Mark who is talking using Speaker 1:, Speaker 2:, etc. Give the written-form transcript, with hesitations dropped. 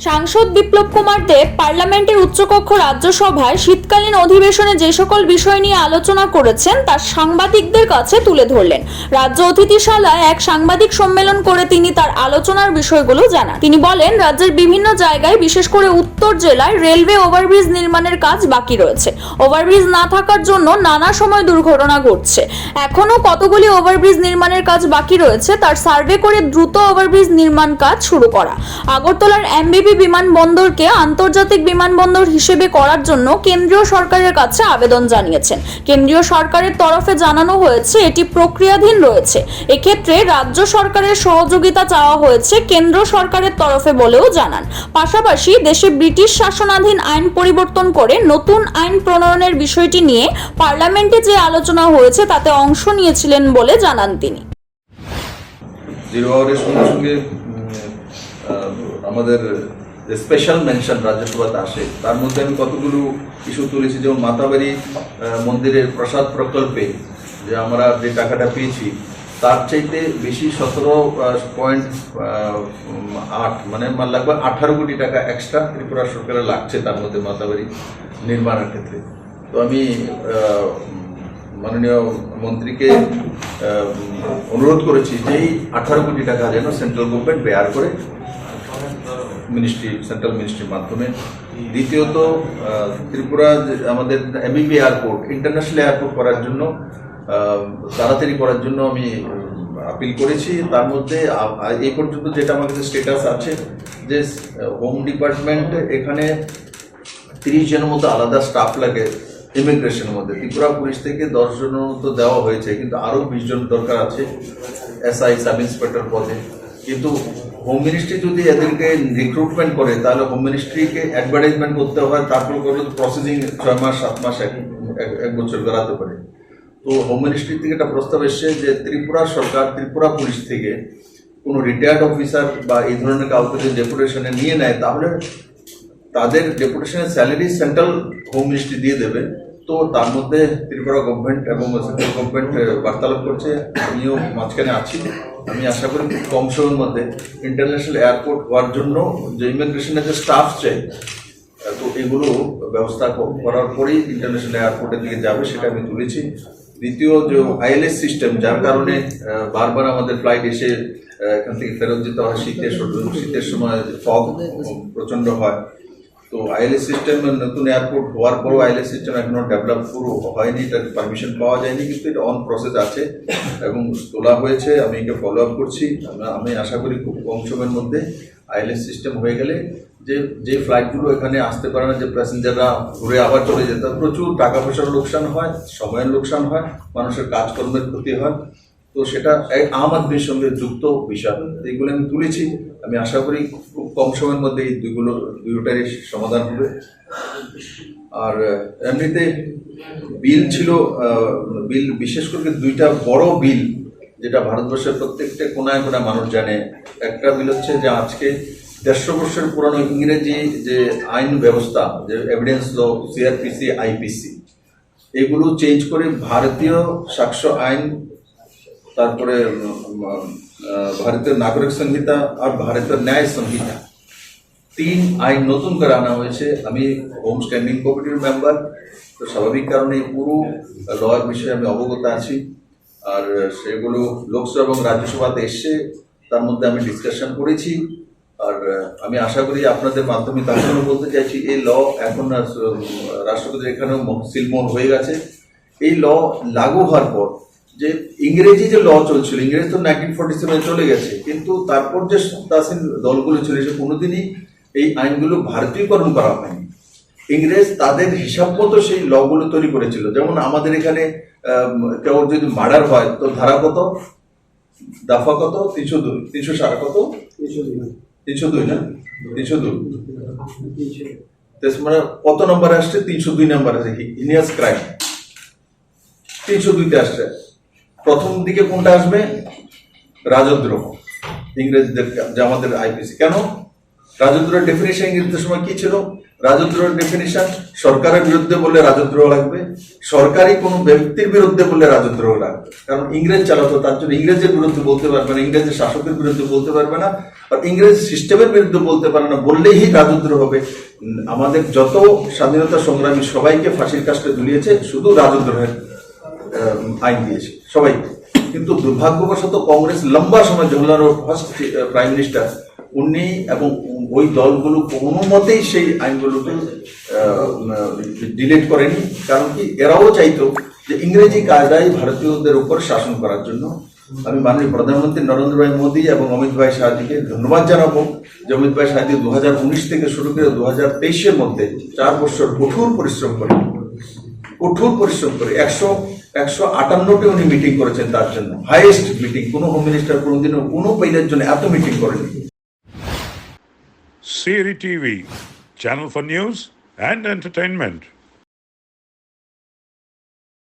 Speaker 1: সাংসদ বিপ্লব কুমার দেব পার্লামেন্টের উচ্চকক্ষ রাজ্যসভায় শীতকালীন অধিবেশনে যে সকল বিষয় নিয়ে আলোচনা করেছেন তা সাংবাদিকদের কাছে তুলে ধরলেন। রাজ্য অতিথিশালায় এক সাংবাদিক সম্মেলন করে তিনি তার আলোচনার বিষয়গুলো জানান। তিনি বলেন, রাজ্যের বিভিন্ন জায়গায় বিশেষ করে উত্তর জেলায় রেলওয়ে ওভারব্রিজ নির্মাণের কাজ বাকি রয়েছে। ওভারব্রিজ না থাকার জন্য নানা সময় দুর্ঘটনা ঘটছে। এখনো কতগুলি ওভারব্রিজ নির্মাণের কাজ বাকি রয়েছে, তার সার্ভে করে দ্রুত ওভারব্রিজ নির্মাণ কাজ শুরু করা। আগরতলার এমবিবি বিমানবন্দরকে আন্তর্জাতিক বিমানবন্দর হিসেবে করার জন্য কেন্দ্রীয় সরকারের কাছে আবেদন জানিয়েছেন। কেন্দ্রীয় সরকারের তরফে জানানো হয়েছে এটি প্রক্রিয়াধীন রয়েছে। এক্ষেত্রে রাজ্য সরকারের সহযোগিতা চাওয়া হয়েছে কেন্দ্র সরকারের তরফে বলেও জানান। পাশাপাশি দেশে ব্রিটিশ শাসনাধীন আইন পরিবর্তন করে নতুন আইন প্রণয়নের বিষয়টি নিয়ে পার্লামেন্টে যে আলোচনা হয়েছে তাতে অংশ নিয়েছিলেন বলে জানান তিনি।
Speaker 2: আমাদের স্পেশাল মেনশন রাজ্যসভাতে আসে, তার মধ্যে আমি কতগুলো ইস্যু তুলেছি, যেমন মাতাবাড়ি মন্দিরের প্রসাদ প্রকল্পে যে আমরা যে টাকাটা পেয়েছি তার চাইতে বেশি 17.8 মানে লাগবে 18 কোটি টাকা এক্সট্রা ত্রিপুরা সরকারের লাগছে তার মধ্যে মাতাবাড়ি নির্মাণের ক্ষেত্রে। তো আমি মাননীয় মন্ত্রীকে অনুরোধ করেছি যে এই 18 কোটি টাকা যেন সেন্ট্রাল গভর্নমেন্ট বেয়ার করে সেন্ট্রাল মিনিস্ট্রির মাধ্যমে। দ্বিতীয়ত ত্রিপুরা আমাদের এমবিবি এয়ারপোর্ট ইন্টারন্যাশনাল এয়ারপোর্ট করার জন্য তাড়াতাড়ি করার জন্য আমি আপিল করেছি। তার মধ্যে এই পর্যন্ত যেটা আমার কাছে স্টেটাস আছে যে হোম ডিপার্টমেন্ট এখানে 30 জনের মতো আলাদা স্টাফ লাগে ইমিগ্রেশনের মধ্যে। ত্রিপুরা পুলিশ থেকে 10 জনের মতো দেওয়া হয়েছে, কিন্তু আরও 20 জন দরকার আছে এসআই সাব ইন্সপেক্টর পদে। কিন্তু হোম মিনিস্ট্রি যদি এদেরকে রিক্রুটমেন্ট করে তাহলে হোম মিনিস্ট্রিকে অ্যাডভার্টাইজমেন্ট করতে হয়, তারপর করলে প্রসেসিং 6 মাস 7 মাস 1 বছর বেড়াতে পারে। তো হোম মিনিস্ট্রি থেকে একটা প্রস্তাব এসছে যে ত্রিপুরা সরকার ত্রিপুরা পুলিশ থেকে কোনো রিটায়ার্ড অফিসার বা এই ধরনের কাউকে যদি ডেপুটেশনে নিয়ে নেয় তাহলে তাদের ডেপুটেশনের স্যালারি সেন্ট্রাল হোম মিনিস্ট্রি দিয়ে দেবে। তো তার মধ্যে ত্রিপুরা গভর্নমেন্ট এবং সেন্ট্রাল গভর্নমেন্ট বার্তালাপ করছে, আমিও মাঝখানে আছি। আমি আশা করি খুব কম সময়ের মধ্যে ইন্টারন্যাশনাল এয়ারপোর্ট হওয়ার জন্য যে ইমিগ্রেশনের যে স্টাফ চাই, তো এগুলো ব্যবস্থা করার পরেই ইন্টারন্যাশনাল এয়ারপোর্টের দিকে যাবে, সেটা আমি তুলেছি। দ্বিতীয় যে আইএলএস সিস্টেম, যার কারণে বারবার আমাদের ফ্লাইট এসে এখান থেকে ফেরত যেতে হয় শীতের সময় ফগ প্রচণ্ড হয়। তো আইএলএস সিস্টেম নতুন এয়ারপোর্ট হওয়ার পরও আইএলএস সিস্টেম এখনো ডেভেলপ পুরো হয়নি, এটার পারমিশন পাওয়া যায়নি, কিন্তু এটা অন প্রসেস আছে এবং তোলা হয়েছে। আমি এটা ফলো আপ করছি। আমি আশা করি খুব কম সময়ের মধ্যে আইএলএস সিস্টেম হয়ে গেলে যে ফ্লাইটগুলো এখানে আসতে পারে না, যে প্যাসেঞ্জাররা ঘুরে আবার চলে যেতে হয়, প্রচুর টাকা পয়সার লোকসান হয়, সময়ের লোকসান হয়, মানুষের কাজকর্মের ক্ষতি হয়। তো সেটা আম আদমির সঙ্গে যুক্ত বিষয়, এইগুলো আমি তুলেছি। আমি আশা করি খুব কম সময়ের মধ্যে এই দুটোটারই সমাধান হবে। আর এমনিতে বিল ছিল, বিল বিশেষ করে 2টা বড় বিল যেটা ভারতবর্ষের প্রত্যেকটা কোনায় কোনায় মানুষ জানে। একটা বিল হচ্ছে যে আজকে 150 বছরের পুরানো ইংরেজি যে আইন ব্যবস্থা, যে এভিডেন্স ল, সিআরপিসি, আইপিসি, এগুলো চেঞ্জ করে ভারতীয় সাক্ষ্য আইন, তারপরে ভারতীয় নাগরিক সংহিতা আর ভারতীয় ন্যায় সংহিতা, 3 আইন নতুন করে আনা হয়েছে। আমি হোম স্ট্যান্ডিং কমিটির মেম্বার, তো স্বাভাবিক কারণে পুরো লয়ের বিষয়ে আমি অবগত আছি। আর সেগুলো লোকসভা এবং রাজ্যসভাতে এসছে, তার মধ্যে আমি ডিসকাশন করেছি। আর আমি আশা করি আপনাদের মাধ্যমে তার জন্য বলতে চাইছি, এই ল এখন রাষ্ট্রপতির এখানেও সিলমোহর হয়ে গেছে। এই ল লাগু হওয়ার পর যে ইংরেজি যে ল চলছিল, ইংরেজ তো 1947 চলে গেছে, কিন্তু তারপর যে সত্তাসীন দলগুলো ছিল সে কোনোদিনই এই আইনগুলো ভারতীয়করণ করা হয়নি। ইংরেজ তাদের হিসাব মতো সেই লগুলো তৈরি করেছিল। যেমন আমাদের এখানে কেউ যদি মার্ডার হয় তো ধারা কত, দফা কত, 302, 307 কত, 302 না, 302 মানে কত নম্বর আসছে, 302 নম্বর আছে, হিনিয়াস ক্রাইম 302তে আসছে। প্রথম দিকে কোনটা আসবে, রাজদ্রোহ, ইংরেজদের যে আমাদের আইপিসি। কেন রাজদ্রোহের ডেফিনেশন ইংরেজদের সময় কি ছিল, রাজদ্রোহের ডেফিনিশন সরকারের বিরুদ্ধে বললে রাজদ্রোহ লাগবে, সরকারি কোনো ব্যক্তির বিরুদ্ধে বললে রাজদ্রোহ লাগবে। কারণ ইংরেজ চালাতো, তার জন্য ইংরেজের বিরুদ্ধে বলতে পারবে না, ইংরেজের শাসকের বিরুদ্ধে বলতে পারবে না, আর ইংরেজ সিস্টেমের বিরুদ্ধে বলতে পারে না, বললেই রাজদ্রোহ হবে। আমাদের যত স্বাধীনতা সংগ্রামী সবাইকে ফাঁসির কাস্টে ঝুলিয়েছে, শুধু রাজদ্রোহের আইন দিয়েছে সবাই। কিন্তু দুর্ভাগ্যবশত কংগ্রেস লম্বা সময়, Jawaharlal Nehru first prime minister, উনি এবং ওই দলগুলো কোনো মতেই সেই আইনগুলোকে ডিলিট করেনি। কারণ কি, এরাও চাইতো যে ইংরেজি কায়দায় ভারতীয়দের উপর শাসন করার জন্য। আমি মাননীয় প্রধানমন্ত্রী নরেন্দ্র ভাই মোদী এবং অমিত ভাই শাহজিকে ধন্যবাদ জানাবো যে অমিত ভাই শাহজি 2019 থেকে শুরু করে 2023-এর মধ্যে 4 বছর কঠোর পরিশ্রম করে 158টি উনি মিটিং করেছেন তার জন্য, হাইয়েস্ট মিটিং। কোনো হোম মিনিস্টার কোনোদিনও কোনো পেইনের জন্য এত মিটিং করেনি।
Speaker 3: Siri TV, channel for news and entertainment.